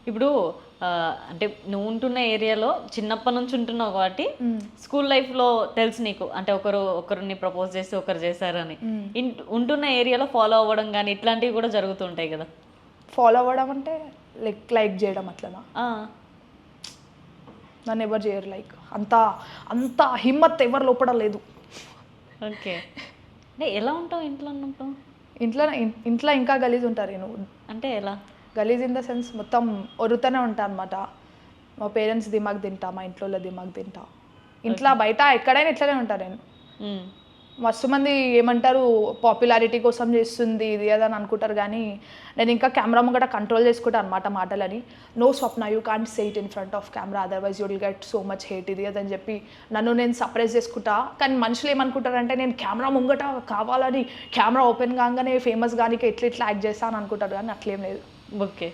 ఇప్పుడు అంటే నువ్వు ఉంటున్న ఏరియాలో చిన్నప్పటి నుంచి ఉంటున్నావు కాబట్టి స్కూల్ లైఫ్లో తెలుసు నీకు అంటే ఒకరిని ప్రపోజ్ చేసి ఒకరు చేశారని. ఉంటున్న ఏరియాలో ఫాలో అవ్వడం కానీ ఇట్లాంటివి కూడా జరుగుతుంటాయి కదా. ఫాలో అవ్వడం అంటే లైక్ చేయడం అట్లనా? నన్ను ఎవరు చేయరు లైక్. అంత అంత హిమ్మత్ ఎవరు లోపడ లేదు. ఓకే. అంటే ఎలా ఉంటావు ఇంట్లో ఉన్నప్పుడు? ఇంట్లో ఇంకా గలీజ్ ఉంటారు. నేను అంటే ఎలా గలీజ్ ఇన్ ద సెన్స్ మొత్తం ఒరుతూనే ఉంటా అనమాట. మా పేరెంట్స్ దిమాగ్ తింటా, మా ఇంట్లో దిమాగ్ తింటా. ఇంట్లో బయట ఎక్కడైనా ఇట్లనే ఉంటాను నేను. మస్తు మంది ఏమంటారు పాపులారిటీ కోసం చేస్తుంది ఇది అదని అనుకుంటారు, కానీ నేను ఇంకా కెమెరా ముంగట కంట్రోల్ చేసుకుంటాను అనమాట మాటలని. No Swapna, you can't say it in front of camera, otherwise you will get so much hate ఇది అదని చెప్పి నన్ను నేను సప్రెస్ చేసుకుంటా. కానీ మనుషులు ఏమనుకుంటారంటే నేను కెమెరా ముంగట కావాలని కెమెరా ఓపెన్ కాగానే ఫేమస్ కానీ ఇట్లా యాక్ట్ చేస్తాను అనుకుంటారు, కానీ అట్లేం లేదు. ఓకే.